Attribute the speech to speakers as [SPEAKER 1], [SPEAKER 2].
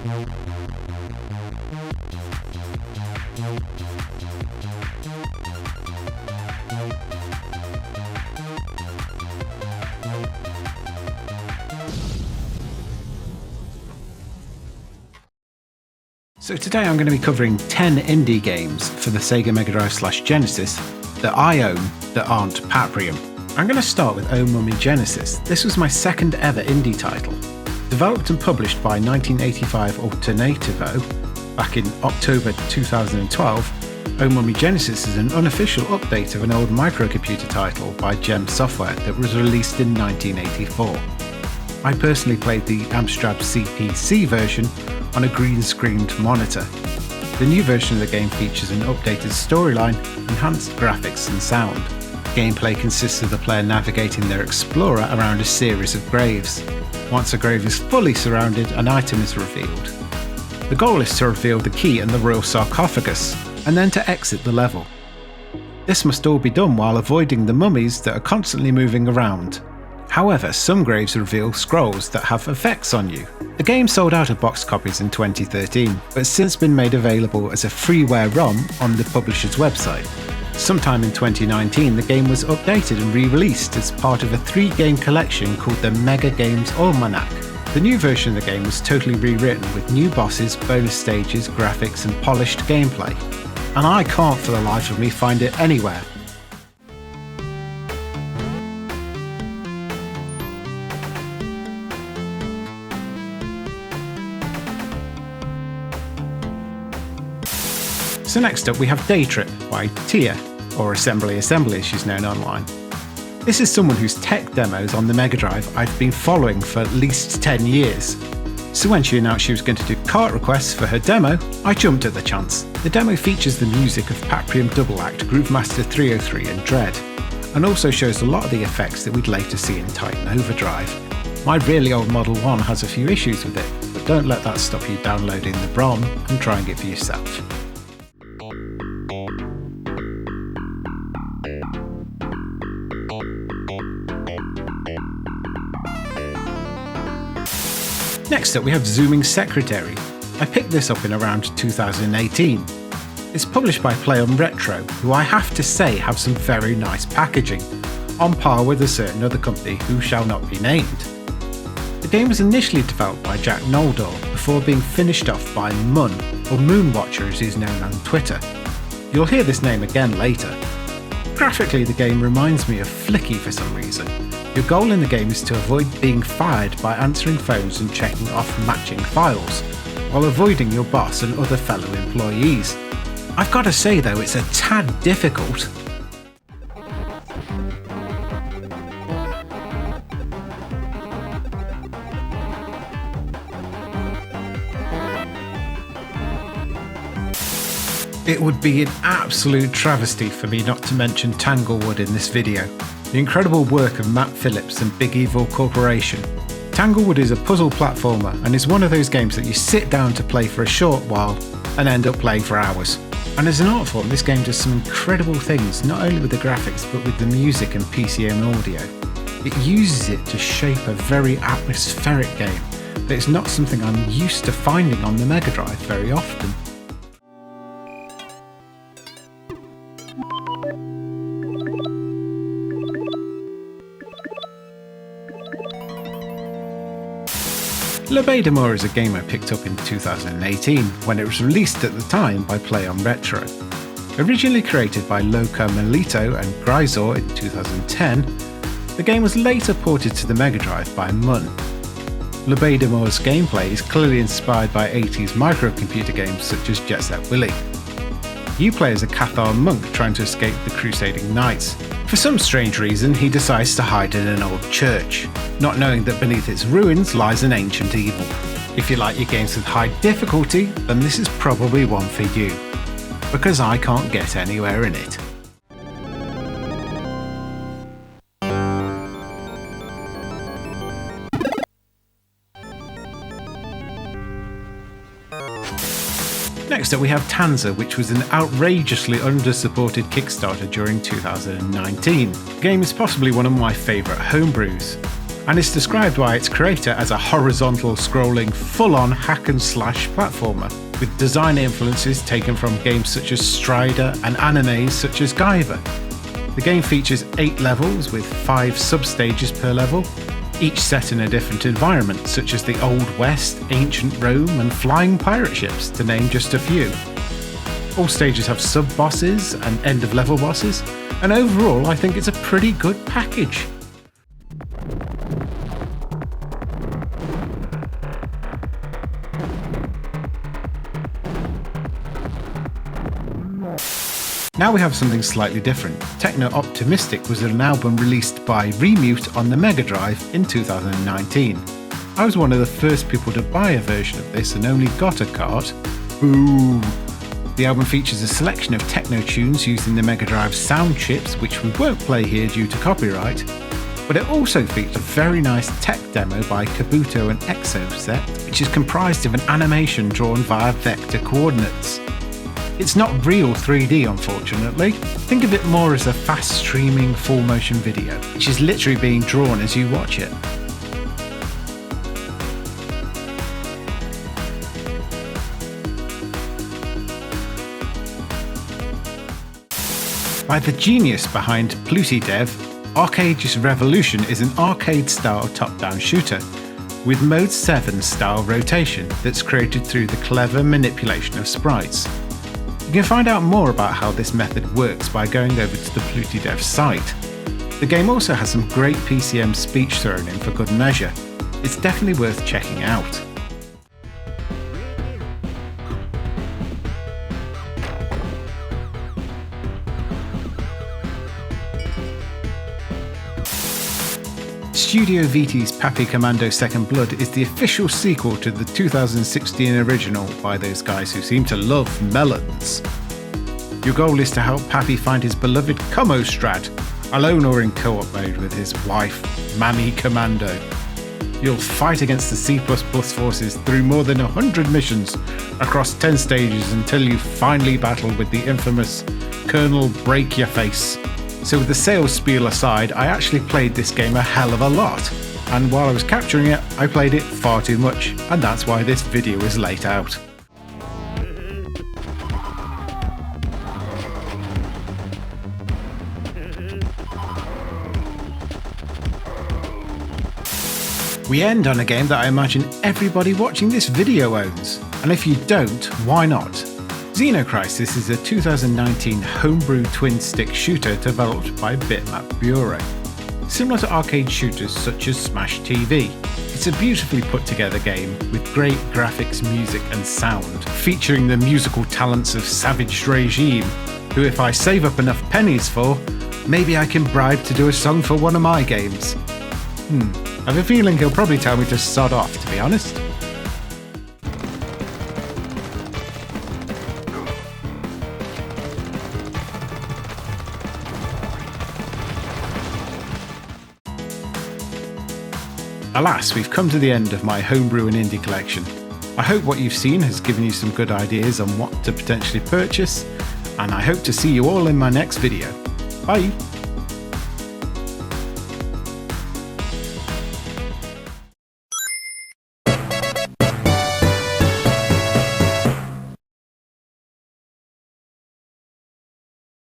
[SPEAKER 1] So today I'm going to be covering 10 indie games for the Sega Mega Drive / Genesis that I own that aren't Paprium. I'm going to start with Oh Mummy Genesis. This was my second ever indie title. Developed and published by 1985 Alternativo back in October 2012, Oh Mummy Genesis is an unofficial update of an old microcomputer title by Gem Software that was released in 1984. I personally played the Amstrad CPC version on a green-screened monitor. The new version of the game features an updated storyline, enhanced graphics and sound. Gameplay consists of the player navigating their explorer around a series of graves. Once a grave is fully surrounded, an item is revealed. The goal is to reveal the key and the royal sarcophagus, and then to exit the level. This must all be done while avoiding the mummies that are constantly moving around. However, some graves reveal scrolls that have effects on you. The game sold out of box copies in 2013, but has since been made available as a freeware ROM on the publisher's website. Sometime in 2019, the game was updated and re-released as part of a 3-game collection called the Mega Games Almanac. The new version of the game was totally rewritten with new bosses, bonus stages, graphics and polished gameplay. And I can't for the life of me find it anywhere. So next up we have Day Trip by Tia, or Assembly as she's known online. This is someone whose tech demos on the Mega Drive I've been following for at least 10 years. So when she announced she was going to do cart requests for her demo, I jumped at the chance. The demo features the music of Paprium Double Act, Groovemaster 303 and Dread, and also shows a lot of the effects that we'd later see in Titan Overdrive. My really old Model 1 has a few issues with it, but don't let that stop you downloading the ROM and trying it for yourself. Next up we have Zooming Secretary. I picked this up in around 2018. It's published by PlayOn Retro, who I have to say have some very nice packaging, on par with a certain other company who shall not be named. The game was initially developed by Jack Noldor before being finished off by Mun, or Moonwatcher as he's known on Twitter. You'll hear this name again later. Graphically the game reminds me of Flicky for some reason. Your goal in the game is to avoid being fired by answering phones and checking off matching files, while avoiding your boss and other fellow employees. I've got to say though, it's a tad difficult. It would be an absolute travesty for me not to mention Tanglewood in this video. The incredible work of Matt Phillips and Big Evil Corporation. Tanglewood is a puzzle platformer and is one of those games that you sit down to play for a short while and end up playing for hours. And as an art form, this game does some incredible things, not only with the graphics but with the music and PCM audio. It uses it to shape a very atmospheric game that is not something I'm used to finding on the Mega Drive very often. Lebedamore is a game I picked up in 2018 when it was released at the time by PlayOn Retro. Originally created by Loka Melito and Grisor in 2010, the game was later ported to the Mega Drive by Mun. Lebedamore's gameplay is clearly inspired by 80s microcomputer games such as Jet Set Willy. You play as a Cathar monk trying to escape the Crusading Knights. For some strange reason, he decides to hide in an old church, not knowing that beneath its ruins lies an ancient evil. If you like your games with high difficulty, then this is probably one for you, because I can't get anywhere in it. Next up we have Tanzer, which was an outrageously under-supported Kickstarter during 2019. The game is possibly one of my favourite homebrews. and is described by its creator as a horizontal scrolling full-on hack and slash platformer, with design influences taken from games such as Strider and animes such as Guyver. The game features 8 levels with 5 sub-stages per level, each set in a different environment such as the Old West, Ancient Rome and flying pirate ships, to name just a few. All stages have sub-bosses and end-of-level bosses, and overall I think it's a pretty good package. Now we have something slightly different. Technoptimistic was an album released by Remute on the Mega Drive in 2019. I was one of the first people to buy a version of this and only got a cart. Boo! The album features a selection of techno tunes using the Mega Drive sound chips, which we won't play here due to copyright, but it also features a very nice tech demo by Kabuto and Exoset, which is comprised of an animation drawn via vector coordinates. It's not real 3D, unfortunately. Think of it more as a fast streaming full motion video, which is literally being drawn as you watch it. By the genius behind PlutyDev, Arkagis Revolution is an arcade-style top-down shooter with Mode 7 style rotation that's created through the clever manipulation of sprites. You can find out more about how this method works by going over to the PlutyDev site. The game also has some great PCM speech thrown in for good measure. It's definitely worth checking out. Studio VT's Papi Commando Second Blood is the official sequel to the 2016 original by those guys who seem to love melons. Your goal is to help Papi find his beloved Como Strat, alone or in co-op mode with his wife, Mammy Commando. You'll fight against the C++ forces through more than 100 missions across 10 stages until you finally battle with the infamous Colonel Break Your Face. So with the sales spiel aside, I actually played this game a hell of a lot, and while I was capturing it, I played it far too much, and that's why this video is late out. We end on a game that I imagine everybody watching this video owns, and if you don't, why not? XenoCrisis is a 2019 homebrew twin-stick shooter developed by Bitmap Bureau. Similar to arcade shooters such as Smash TV, it's a beautifully put together game with great graphics, music and sound, featuring the musical talents of Savage Regime, who if I save up enough pennies for, maybe I can bribe to do a song for one of my games. I have a feeling he'll probably tell me to sod off, to be honest. Alas, we've come to the end of my homebrew and indie collection. I hope what you've seen has given you some good ideas on what to potentially purchase, and I hope to see you all in my next video. Bye!